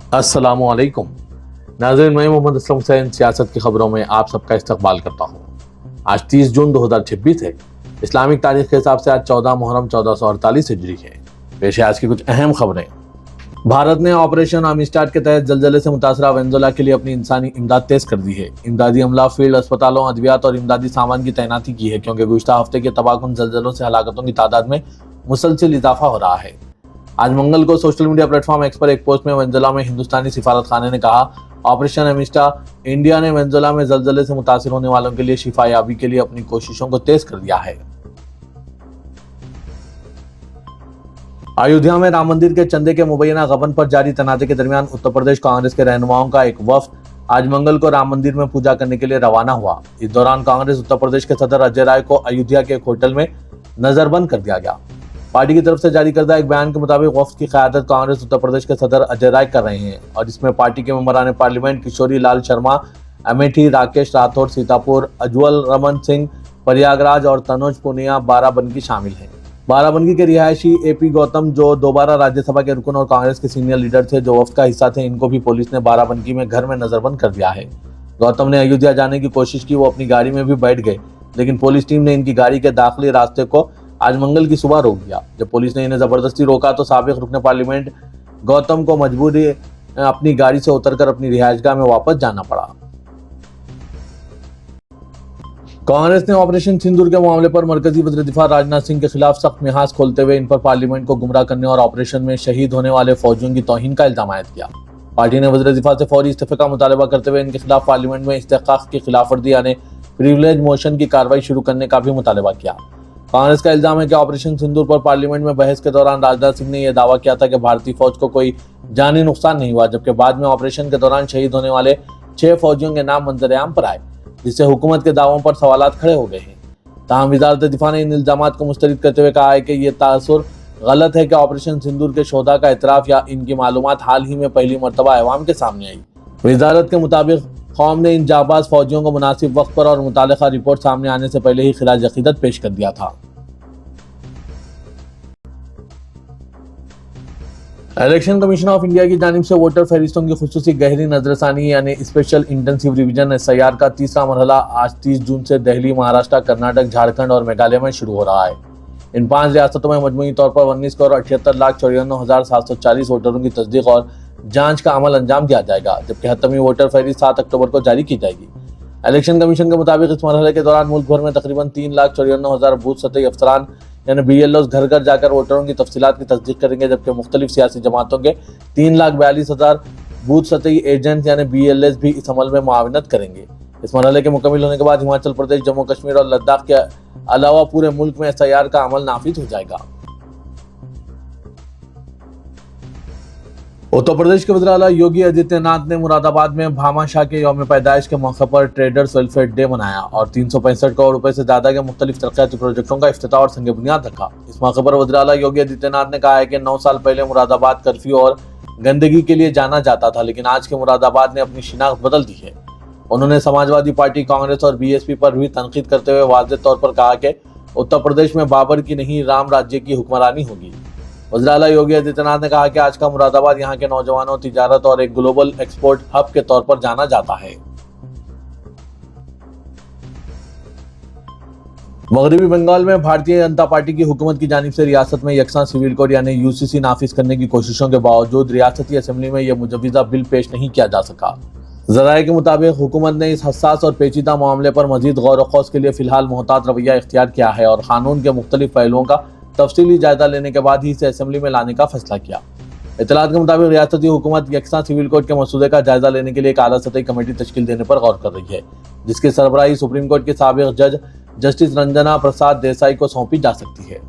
अस्सलामु अलैकुम नाज़रीन, मैं मोहम्मद असलम हुसैन सियासत की खबरों में आप सबका इस्तकबाल करता हूँ। आज 30 जून 2026 है। इस्लामिक तारीख के हिसाब से आज 14 मुहर्रम 1448 हिजरी है। पेश है आज की कुछ अहम खबरें। भारत ने ऑपरेशन आर्मिस्टार के तहत जलजले से मुतासरा वेनेजुएला के लिए अपनी इंसानी इमदाद तेज कर दी है। इमदादी अमला फील्ड अस्पतालों, अद्वियात और इमदादी सामान की तैनाती की है, क्योंकि गुज़श्ता हफ्ते के तबाहकुन जलजलों से हलाकतों की तादाद में मुसलसिल इजाफा हो रहा है। आज मंगल को सोशल मीडिया प्लेटफॉर्म एक्स पर एक पोस्ट में वेनेजुएला में हिंदुस्तानी सिफारत खाने ने कहा, ऑपरेशन एमिस्टा इंडिया ने वेनेजुएला में जलजले से मुतासिर होने वालों के लिए शिफायाबी के लिए अपनी कोशिशों को तेज कर दिया है। अयोध्या में राम मंदिर के चंदे के मुबैना गबन पर जारी तनाज़े के दरमियान उत्तर प्रदेश कांग्रेस के रहनुमाओं का एक वफ्द आज मंगल को राम मंदिर में पूजा करने के लिए रवाना हुआ। इस दौरान कांग्रेस उत्तर प्रदेश के सदर अजय राय को अयोध्या के एक होटल में नजरबंद कर दिया गया। पार्टी की तरफ से जारी करदा एक बयान के मुताबिक वफ्द की क़यादत कांग्रेस उत्तर प्रदेश के सदर अजय राय कर रहे हैं और इसमें पार्टी के मेंबरान पार्लियामेंट किशोरी लाल शर्मा, अमेठी, राकेश राठौर सीतापुर, अज्वल रमन सिंह प्रयागराज और तनोज पुनिया बाराबंकी शामिल हैं। बाराबंकी के रिहायशी एपी गौतम, जो दोबारा राज्यसभा के रुकन और कांग्रेस के सीनियर लीडर थे, जो वफ्द का हिस्सा थे, इनको भी पुलिस ने बाराबंकी में घर में नजरबंद कर दिया है। गौतम ने अयोध्या जाने की कोशिश की, वो अपनी गाड़ी में भी बैठ गए, लेकिन पुलिस टीम ने इनकी गाड़ी के दाखिली रास्ते को आज मंगल की सुबह रोक दिया। जब पुलिस ने इन्हें जबरदस्ती रोका तो साबिक रुकने पार्लियामेंट गौतम को मजबूरी अपनी गाड़ी से उतरकर अपनी रिहायशगाह में वापस जाना पड़ा। कांग्रेस ने ऑपरेशन सिंदूर के मामले पर मरकजी वज़ीर दिफा राजनाथ सिंह के खिलाफ सख्त मिहाज खोलते हुए इन पर पार्लियामेंट को गुमराह करने और ऑपरेशन में शहीद होने वाले फौजियों की तौहीन का इल्जाम आयद किया। पार्टी ने वज़ीर दिफा से फौरी इस्तीफे का मुतालबा करते हुए इनके खिलाफ पार्लियामेंट में इस्तेहकाक की खिलाफवर्जी यानी प्रिविलेज मोशन की कार्रवाई शुरू करने का भी मुतालबा किया। कांग्रेस का इल्जाम है कि ऑपरेशन सिंदूर पर पार्लियामेंट में बहस के दौरान राजनाथ सिंह ने यह दावा किया था कि भारतीय फौज को कोई जानी नुकसान नहीं हुआ, जबकि बाद में ऑपरेशन के दौरान शहीद होने वाले 6 फौजियों के नाम मंजर-ए-आम पर आए, जिससे हुकूमत के दावों पर सवालात खड़े हो गए हैं। ताहम वज़ारत दिफा ने इन इल्जामात को मुस्तरद करते हुए कहा है कि यह तासुर गलत है कि ऑपरेशन सिंदूर के शोधा का इतराफ या इनकी मालूमात हाल ही में पहली मरतबा अवाम के सामने आई। वज़ारत के मुताबिक कौम ने इन जाबाज फौजियों को मुनासिब वक्त पर और मुतालिका रिपोर्ट सामने आने से पहले ही खिराज अकीदत पेश कर दिया था। इलेक्शन कमीशन ऑफ इंडिया की जानिब से वोटर फहरिस्तों की खुसूसी गहरी नजरसानी यानी स्पेशल इंटेंसिव रिवीजन SIR का तीसरा मरहला आज 30 जून से दिल्ली, महाराष्ट्र, कर्नाटक, झारखंड और मेघालय में शुरू हो रहा है। इन 5 रियासतों में मजमूई तौर पर 19,78,54,740 वोटरों की तस्दीक और जांच का अमल अंजाम दिया जाएगा, जबकि हतमी वोटर फहरिस्त 7 अक्टूबर को जारी की जाएगी। इलेक्शन कमीशन के मुताबिक इस मरहले के दौरान मुल्क भर में तकरीबन 3,54,000 बूथ सतही अफसरान यानी BLOs घर घर जाकर वोटरों की तफसीलात की तस्दीक करेंगे, जबकि मुख्तलिफ सियासी जमातों के 3,42,000 बूथ सतही एजेंट यानी BLS भी इस अमल में मुआवनत करेंगे। इस मरहले के मुकम्मल होने के बाद हिमाचल प्रदेश, जम्मू कश्मीर और लद्दाख के अलावा पूरे मुल्क में SIR का अमल नाफिज हो जाएगा। उत्तर प्रदेश के वज़ीर आला योगी आदित्यनाथ ने मुरादाबाद में भामा शाह के यौम पैदाइश के मौके पर ट्रेडर्स वेलफेयर डे मनाया और 365 करोड़ रुपए से ज्यादा के मुख्तलिफ तरक्याती प्रोजेक्टों का इफ्तिताह और संग बुनियाद रखा। इस मौके पर वज़ीर आला योगी आदित्यनाथ ने कहा है कि 9 साल पहले मुरादाबाद कर्फ्यू और गंदगी के लिए जाना जाता था, लेकिन आज के मुरादाबाद ने अपनी शिनाख्त बदल दी है। उन्होंने समाजवादी पार्टी, कांग्रेस और BSP पर भी तनकीद करते हुए वाज़ेह तौर पर कहा कि उत्तर प्रदेश में बाबर की नहीं, राम राज्य की हुक्मरानी होगी। वज़ीर आला योगी आदित्यनाथ ने कहा कि आज का मुरादाबाद यहाँ के नौजवानों, तिजारत और एक ग्लोबल एक्सपोर्ट हब के तौर पर जाना जाता है। मगरबी बंगाल में भारतीय जनता पार्टी की हुकूमत की जानिब से रियासत में यकसा सिविल कोड यानी UCC नाफिज करने की कोशिशों के बावजूद रियासती असेंबली में यह मुजव्वज़ा बिल पेश नहीं किया जा सका। ज़राए के मुताबिक हुकूमत ने इस हसास और पेचीदा मामले पर मजीद गौर व खौस के लिए फिलहाल मोहतात रवैया इख्तियार किया है और कानून के मुख्तलिफ पहलुओं का तफसीली जायजा लेने के बाद ही इसे असेंबली में लाने का फैसला किया। इत्तलात के मुताबिक रियासती हुकूमत यकसा सिविल कोड के मसूदे का जायजा लेने के लिए एक आला सतही कमेटी तश्कील देने पर गौर कर रही है, जिसकी सरबराही सुप्रीम कोर्ट के साबिक जज जस्टिस रंजना प्रसाद देसाई को सौंपी जा सकती है।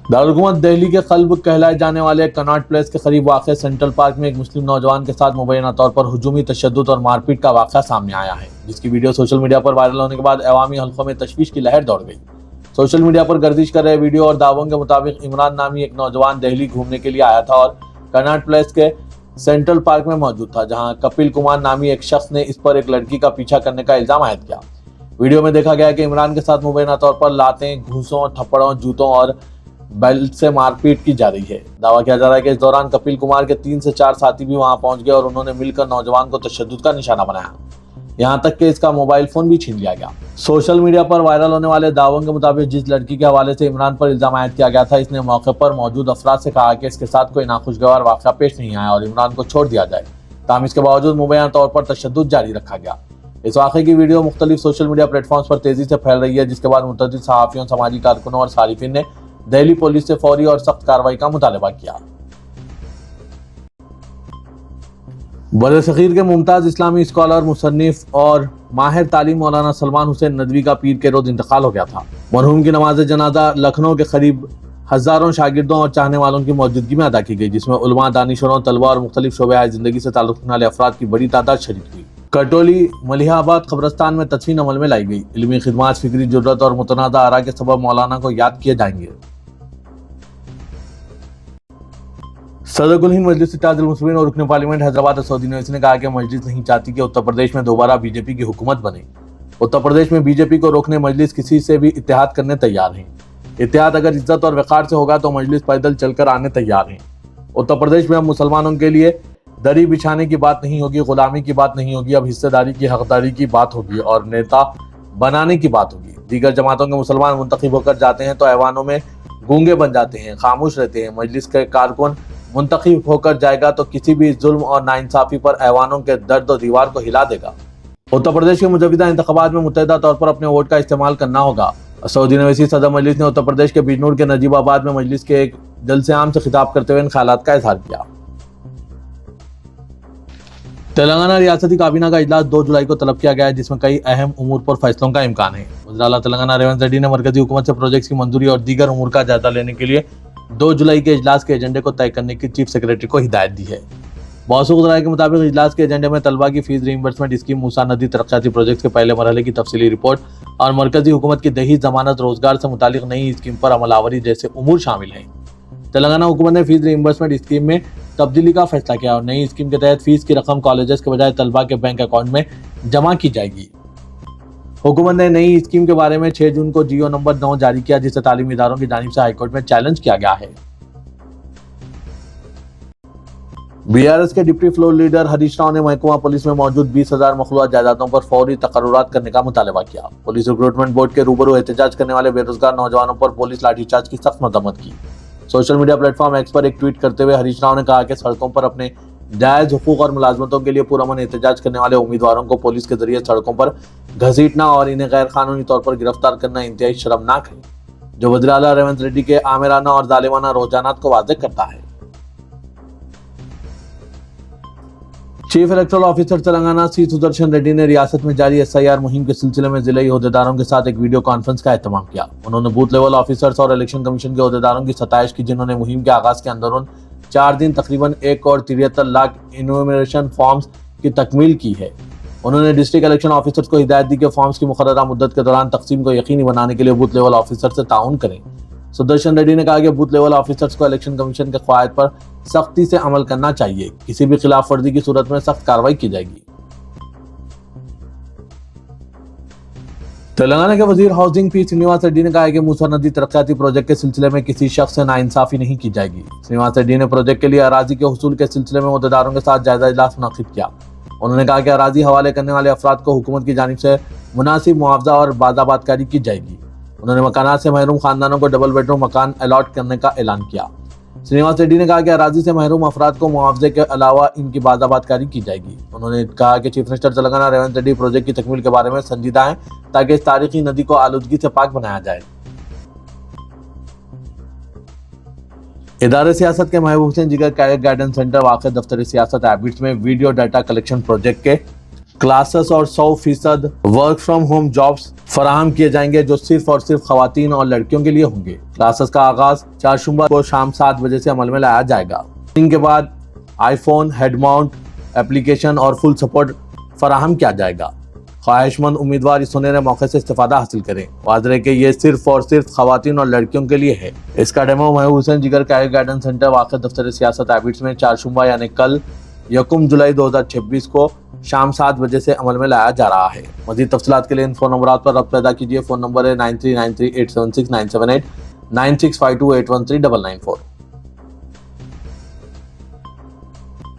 दारुल-हुकूमत दिल्ली के कल्ब कहलाए जाने वाले कनॉट प्लेस के करीब वाक़ सेंट्रल पार्क में एक मुस्लिम नौजवान के साथ मुबैना तौर पर हुजूमी तशद्दुद और मारपीट का वाक़या सामने आया है, जिसकी वीडियो सोशल मीडिया पर वायरल होने के बाद अवामी हल्कों में तशवीश की लहर दौड़ गई। सोशल मीडिया पर गर्दिश कर रहे वीडियो और दावों के मुताबिक इमरान नामी एक नौजवान दिल्ली घूमने के लिए आया था और कनॉट प्लेस के सेंट्रल पार्क में मौजूद था, जहां कपिल कुमार नामी एक शख्स ने इस पर एक लड़की का पीछा करने का इल्जाम आयद किया। वीडियो में देखा गया कि इमरान के साथ मुबैना तौर पर लातें, घूंसों, थप्पड़ों, जूतों और बेल्ट से मारपीट की जा रही है। दावा किया जा रहा है कि इस दौरान कपिल कुमार के 3 से 4 साथी भी वहां पहुंच गए और उन्होंने मिलकर नौजवान को तशद्दुद का निशाना बनाया। यहां तक कि इसका मोबाइल फोन भी छीन लिया गया। सोशल मीडिया पर वायरल होने वाले दावों के मुताबिक जिस लड़की के हवाले से इमरान पर इल्जाम आयद किया गया था, इसने मौके पर मौजूद अफराद से कहा कि इसके साथ कोई नाखुशगवार वाक़या पेश नहीं आया और इमरान को छोड़ दिया जाए। ताहम इसके बावजूद मुबैना तौर पर तशद्दुद जारी रखा गया। इस वाक़े की वीडियो मुख्तलिफ सोशल मीडिया प्लेटफॉर्म्स पर तेजी से फैल रही है, जिसके बाद मुतअद्दिद सहाफ़ियों, समाजी कारकुनों और सारिफिन ने दिल्ली पुलिस से फौरी और सख्त कार्रवाई का मुतालबा किया। बरसग़ीर के मुमताज़ इस्लामी स्कॉलर, मुसन्निफ और माहिर तालीम मौलाना सलमान हुसैन नदवी का पीर के रोज इंतकाल हो गया था। मरहूम की नमाज जनाजा लखनऊ के करीब हजारों शागिर्दों और चाहने वालों की मौजूदगी में अदा की गई, जिसमें उलमा, दानिशवरों, तलबा और मुख्तलिफ शोबे जिंदगी से ताल्लुक़ रखने वाले अफराद की बड़ी तादाद शरीक हुई। कटोली मलिहाबाद कब्रस्तान में तदफीन अमल में लाई गई। इल्मी खिदमात, फिक्री जुर्रत और मुतनाज़ा आरा के सबब मौलाना को याद किए जाएंगे। सदर कुल हिंद मजलिस इत्तेहादुल मुस्लिमीन और रुकन पार्लियामेंट हैदराबाद असदुद्दीन ओवैसी ने कहा कि मजलिस नहीं चाहती कि उत्तर प्रदेश में दोबारा बीजेपी की हुकूमत बने। उत्तर प्रदेश में बीजेपी को रोकने मजलिस किसी से भी इत्तेहाद करने तैयार है। इत्तेहाद अगर इज्जत और वक़ार से होगा तो मजलिस पैदल चलकर आने तैयार है। उत्तर प्रदेश में अब मुसलमानों के लिए दरी बिछाने की बात नहीं होगी, गुलामी की बात नहीं होगी, अब हिस्सेदारी की, हकदारी की बात होगी और नेता बनाने की बात होगी। दीगर जमातों के मुसलमान मुंतखब होकर जाते हैं तो ऐवानों में गूंगे बन जाते हैं, खामोश रहते हैं। मजलिस के कारकुन मुंतखब होकर जाएगा तो किसी भी जुल्म और नाइंसाफी पर ऐवानों के दर्द और दीवार को हिला देगा। उत्तर प्रदेश के मुजविदा इंतखाबात में मुत्तहिदा तौर पर अपने वोट का इस्तेमाल करना होगा। असदुद्दीन ओवैसी सदर मजलिस ने उत्तर प्रदेश के बिजनौर के नजीबाबाद में मजलिस के एक जलसे आम से खिताब करते हुए इन ख्यालात का इजहार किया। तेलंगाना रियासती काबीना का इजलास 2 जुलाई को तलब किया गया है, जिसमें कई अहम उमूर पर फैसलों का इम्कान है। वज़ीर आला तेलंगाना रेवंत रेड्डी ने मरकजी हुकूमत से प्रोजेक्ट्स की मंजूरी और दीगर उमूर का जायजा लेने के लिए 2 जुलाई के इजलास के एजेंडे को तय करने की चीफ सेक्रेटरी को हिदायत दी है। मौसूल राय के मुताबिक इजलास के एजेंडे में तलबा की फीस रीइंबर्समेंट स्कीम, मूसा नदी तरक्याती प्रोजेक्ट के पहले मरहले की तफसीली रिपोर्ट और मरकजी हुकूमत की दही जमानत रोजगार से मुतालिक नई स्कीम पर अमलावरी जैसे उमूर शामिल हैं। तेलंगाना हुकूमत ने फीस रीइंबर्समेंट स्कीम में तब्दीली का फैसला किया और नई स्कीम के तहत फीस की रकम कॉलेजेस के बजाय तलबा के बैंक अकाउंट में जमा की जाएगी। हुकूमत ने नई स्कीम के बारे में 6 जून को जियो नंबर 9 जारी किया, जिसे तालीमी इदारों की जानिब से हाईकोर्ट में चैलेंज किया गया है। बीआरएस के deputy floor leader Harish Rao ने महकमा पुलिस में मौजूद 20,000 मखलूआ जायदादों पर फौरी तकर्रुरात करने का मुतालबा किया। पुलिस रिक्रूटमेंट बोर्ड के रूबरू एहतजाज करने वाले बेरोजगार नौजवानों पर पुलिस लाठीचार्ज की सख्त मजम्मत की। सोशल मीडिया प्लेटफॉर्म एक्स पर एक ट्वीट करते हुए हरीश राव ने कहा कि सड़कों पर अपने जायज हुकूक और मुलाजमतों के लिए पुरअमन एहतजाज करने वाले उम्मीदवारों को पुलिस के जरिए सड़कों पर घसीटना और इन्हें गैर कानूनी तौर पर गिरफ्तार करना इंतहाई शर्मनाक है, जो वज़ीर आला रेवंत रेड्डी के आमिराना और जालिमाना रुझानात को वाज़ेह करता है। चीफ इलेक्टोरल ऑफिसर तेलंगाना सी सुदर्शन रेड्डी ने रियासत में जारी SIR मुहिम के सिलसिले में जिले अहदेदारों के साथ एक वीडियो कॉन्फ्रेंस का एहतमाम किया। उन्होंने बूथ लेवल ऑफिसर्स और इलेक्शन कमीशन के अहदेदारों की सताइश की, जिन्होंने मुहिम के आगाज के अंदरून 4 दिन तकरीबन 1.73 लाख इन्यूमरेशन फॉर्म्स की तकमील की है। उन्होंने डिस्ट्रिक्ट इलेक्शन ऑफिसर्स को हिदायत दी कि फॉर्म्स की मुकर्ररा मुद्दत के दौरान तकसीम को यकीनी बनाने के लिए बूथ लेवल ऑफिसर से ताउन करें। सुदर्शन रेड्डी ने कहा कि बूथ लेवल ऑफिसर्स को इलेक्शन कमीशन के क़वायद पर सख्ती से अमल करना चाहिए। किसी भी खिलाफ वर्जी की सूरत में सख्त कार्रवाई की जाएगी। तेलंगाना के वजीर हाउसिंग पी श्रीनिवास रेड्डी ने कहा है कि मूसा नदी तरक्याती प्रोजेक्ट के सिलसिले में किसी शख्स से नाइंसाफी नहीं की जाएगी। श्रीनिवास रेड्डी ने प्रोजेक्ट के लिए अराजी के हुसूल के सिलसिले में अहदेदारों के साथ जायजा इजलास मुनक्किद किया। उन्होंने कहा कि अराजी हवाले करने वाले अफराद को हुकूमत की जानिब से मुनासिब मुआवजा और बाज़ाबातकारी की जाएगी। उन्होंने मकानात से महरूम खानदानों को डबल बेडरूम मकान अलॉट करने का ऐलान किया। श्रीनिवास रेड्डी ने कहा कि अराजी से महरूम अफराद को मुआवजे के अलावा इनकी बाज़ाबातकारी की जाएगी। उन्होंने कहा कि chief minister Telangana Revanth Reddy project की तकमील के बारे में संजीदा हैं, ताकि इस तारीखी नदी को आलूदगी से पाक बनाया जाए। इदारे सियासत के महबूब हुसैन जिगर कैरियर गाइडेंस सेंटर वाक़ दफ्तर सियासत हैबिट्स में वीडियो डाटा कलेक्शन प्रोजेक्ट के क्लासेस और 100% वर्क फ्रॉम होम जॉब्स फराहम किए जाएंगे, जो सिर्फ और सिर्फ खवातीन और लड़कियों के लिए होंगे। क्लासेस का आगाज 4 शुक्रवार को शाम 7 बजे से अमल में लाया जाएगा। इनके बाद आईफोन, हेड माउंट एप्लीकेशन और फुल सपोर्ट फराहम किया जाएगा। ख्वाहिशमंद उम्मीदवार इस सुनहरे मौके से इस्तेफादा हासिल करें। वाज़ेह है कि ये सिर्फ और सिर्फ खवातीन और लड़कियों के लिए है। इसका डेमो महबूब हुसैन जिगर कैरियर गाइडेंस सेंटर वाक़ दफ्तर सियासत हैबिट्स में 4 शुक्रवार यानी कल 1 जुलाई 2026 को शाम 7 बजे से अमल में लाया जा रहा है। मज़ीद तफ़सीलात के लिए इन फ़ोन नंबरात पर रब्त पैदा कीजिए। फ़ोन नंबर है 9393876978, 9652813994।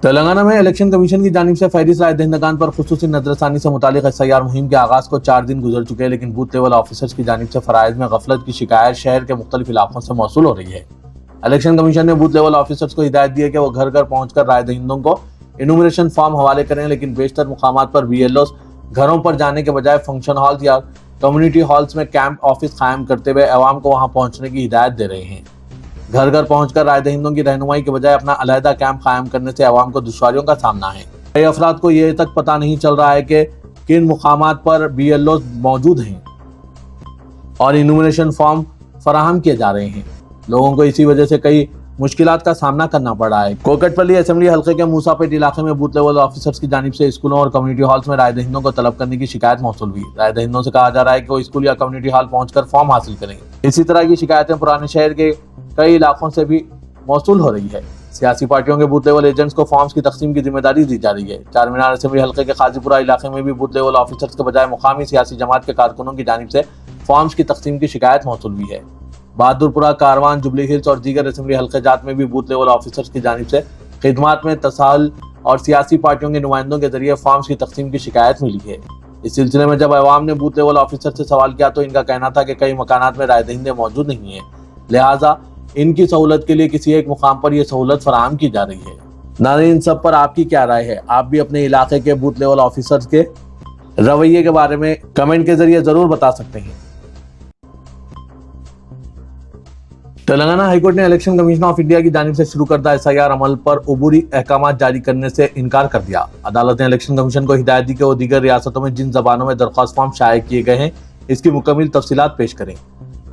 तेलंगाना में इलेक्शन कमीशन की जानिब से फहरिस्त राय दहिंदगान पर खुसूसी नजरसानी से मुतालिक SIR मुहिम के आगाज को 4 दिन गुजर चुके हैं, लेकिन बूथ लेवल ऑफिसर्स की जानिब से फराइज में गफलत की शिकायत शहर के मुख्तलिफ इलाकों से मौसूल हो रही है। इलेक्शन कमीशन ने बूथ लेवल ऑफिसर्स को हिदायत दी है कि वो घर घर पहुंचकर राय दहिंदों को इनुमरेशन फॉर्म हवाले करें, लेकिन बेशतर मुकामात पर BLOs घरों पर जाने के बजाय फंक्शन हॉल्स या कम्युनिटी हॉल्स में कैंप ऑफिस कायम करते हुए अवाम को वहां पहुंचने की हिदायत दे रहे हैं। घर घर पहुंचकर राय दहिंदों की रहनुमाई के बजाय अपना अलहदा कैंप कायम करने से अवाम को दुश्वारियों का सामना है। कई अफराद को ये तक पता नहीं चल रहा है कि किन मुकामात पर BLOs मौजूद हैं और इनुमरेशन फॉर्म फराहम किए जा रहे हैं। लोगों को इसी वजह से कई मुश्किलात का सामना करना पड़ रहा है। कोकटपल्ली असेंबली हल्के के मूसापेट इलाके में बूथ लेवल ऑफिसर्स की जानिब से स्कूलों और कम्युनिटी हॉल्स में राय दहिंदों को तलब करने की शिकायत मौसूल हुई। राय दहिंदों से कहा जा रहा है कि वो स्कूल या कम्युनिटी हॉल पहुंचकर फॉर्म हासिल करें। इसी तरह की शिकायतें पुराने शहर के कई इलाकों से भी मौसूल हो रही है। सियासी पार्टियों के बूथ लेवल एजेंट्स को फॉर्म्स की तकसीम की जिम्मेदारी दी जा रही है। चार मीनार असेंबली हल्के के काजीपुरा इलाके में भी बूथ लेवल ऑफिसर्स के बजाय मुकामी सियासी जमात के कारकुनों की जानिब से फॉर्म्स की तकसीम की शिकायत मौसूल हुई है। बहादुरपुरा, कारवान, जुबली हिल्स और दीगर असेंबली हल्के जात में भी बूथ लेवल ऑफिसर्स की जानिब से खिदमात में तसाहुल और सियासी पार्टियों के नुमाइंदों के जरिए फॉर्म्स की तकसीम की शिकायत मिली है। इस सिलसिले में जब अवाम ने बूथ लेवल ऑफिसर से सवाल किया तो इनका कहना था कि कई मकानात में राय दहिंदे मौजूद नहीं है, लिहाजा इनकी सहूलत के लिए किसी एक मुकाम पर यह सहूलत फराहम की जा रही है। नाज़रीन, इन सब पर आपकी क्या राय है? आप भी अपने इलाके के बूथ लेवल ऑफिसर्स के रवैये के बारे में कमेंट के जरिए जरूर बता सकते हैं। तेलंगाना हाईकोर्ट ने इलेक्शन कमीशन ऑफ इंडिया की जानिब से शुरू करदा SIR अमल पर उबूरी अहकाम जारी करने से इनकार कर दिया। अदालत ने इलेक्शन कमीशन को हिदायत दी कि वो दीगर रियासतों में जिन जबानों में दरख्वास्त फॉर्म शाये किए गए हैं इसकी मुकम्मल तफसीलात पेश करें।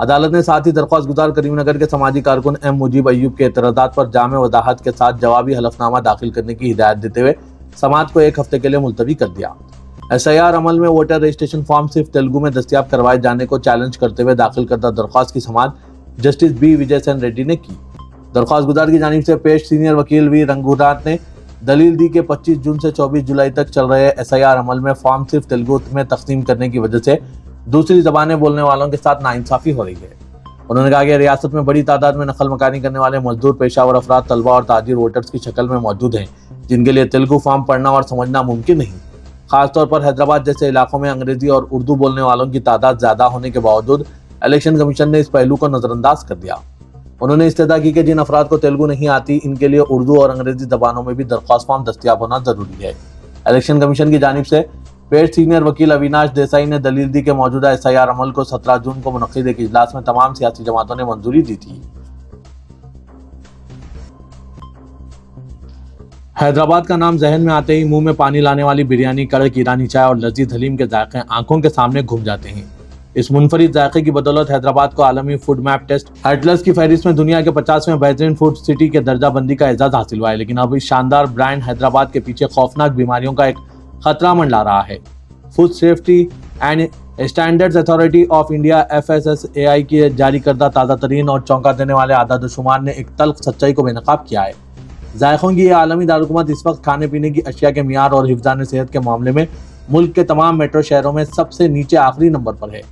अदालत ने साथ ही दरख्वास्त गुजार करीमनगर के समाजी कारकुन M मुजीब अय्यूब के एतराज़ात पर जामे वदाहत के साथ जवाबी हलफनामा दाखिल करने की हिदायत देते हुए समाअत को 1 हफ्ते के लिए मुलतवी कर दिया। SIR अमल में वोटर रजिस्ट्रेशन फॉर्म सिर्फ तेलुगु में दस्तयाब करवाए जाने को चैलेंज करते हुए दाखिल करदा दरख्वास्त की समाअत जस्टिस B विजयसेन रेड्डी ने की। दरख्वास्त गुजार की जानिब से पेश सीनियर वकील V रंगूनाथ ने दलील दी कि 25 जून से 24 जुलाई तक चल रहे SIR अमल में फॉर्म सिर्फ तेलुगु में तकसीम करने की वजह से दूसरी जबानें बोलने वालों के साथ नाइंसाफी हो रही है। उन्होंने कहा कि रियासत में बड़ी तादाद में नकल मकानी करने वाले मजदूर, पेशावर अफराद, तलबा और ताजिर वोटर्स की शक्ल में मौजूद हैं, जिनके लिए तेलुगु फॉर्म पढ़ना और समझना मुमकिन नहीं। खासतौर पर हैदराबाद जैसे इलाकों में अंग्रेजी और उर्दू बोलने वालों की तादाद ज्यादा होने के बावजूद इलेक्शन कमीशन ने इस पहलू को नजरअंदाज कर दिया। उन्होंने इस्तदा की कि जिन अफराद को तेलुगु नहीं आती, इनके लिए उर्दू और अंग्रेजी जबानों में भी दरख्वास्त फॉर्म दस्तयाब होना जरूरी है। इलेक्शन कमीशन की जानिब से पेश सीनियर वकील अविनाश देसाई ने दलील दी कि मौजूदा SIR अमल को 17 जून को मुनक्किद एक इजलास में तमाम सियासी जमातों ने मंजूरी दी थी। हैदराबाद का नाम जहन में आते ही मुंह में पानी लाने वाली बिरयानी, कड़क ईरानी चाय और लजीज हलीम के जायके आंखों के सामने घूम जाते हैं। इस मुनफरिद जायके की बदौलत हैदराबाद को आलमी फूड मैप टेस्ट एटलस की फहरिस्त में दुनिया के 50वें बेहतरीन फूड सिटी के दर्जा बंदी का एजाज हासिल हुआ है। लेकिन अब इस शानदार ब्रांड हैदराबाद के पीछे खौफनाक बीमारियों का एक खतरा मंडरा रहा है। Food safety and standards authority of India FSSAI की जारी करदा ताज़ा तरीन और चौंका देने वाले आदाद-ओ-शुमार ने एक तल्ख सच्चाई को बेनकाब किया है। जायकों की यह आलमी दारुकुमत इस वक्त खाने पीने की अशिया के मियार और हिफ्ज़ान सेहत के मामले में मुल्क के तमाम मेट्रो शहरों में सबसे नीचे आखिरी नंबर पर है।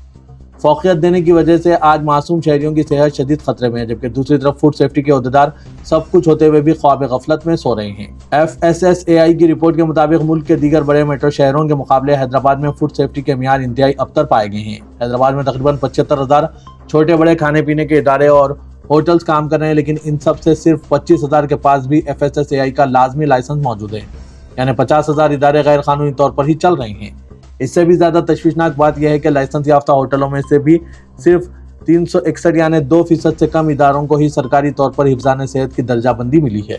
फौकियत देने की वजह से आज मासूम शहरियों की सेहत शदीद खतरे में है, जबकि दूसरी तरफ फूड सेफ्टी के अहदेदार सब कुछ होते हुए भी ख्वाब गफलत में सो रहे हैं। FSSAI की रिपोर्ट के मुताबिक मुल्क के दीगर बड़े मेट्रो शहरों के मुकाबले हैदराबाद में फूड सेफ्टी के मियार इंतहाई अबतर पाए गए हैं। हैदराबाद में तकरीबन 75,000 छोटे बड़े खाने पीने के इदारे और होटल्स काम कर रहे हैं, लेकिन इन सब से सिर्फ 25,000 के पास भी FSSAI का लाजमी लाइसेंस मौजूद है, यानी 50,000 इदारे गैर कानूनी तौर पर ही चल रहे हैं। इससे भी ज्यादा तशवीशनाक बात यह है कि लाइसेंस याफ्ता होटलों में से भी सिर्फ 361 यानी 2% से कम इदारों को ही सरकारी तौर पर हिफ्ज़ान सेहत की दर्जाबंदी मिली है।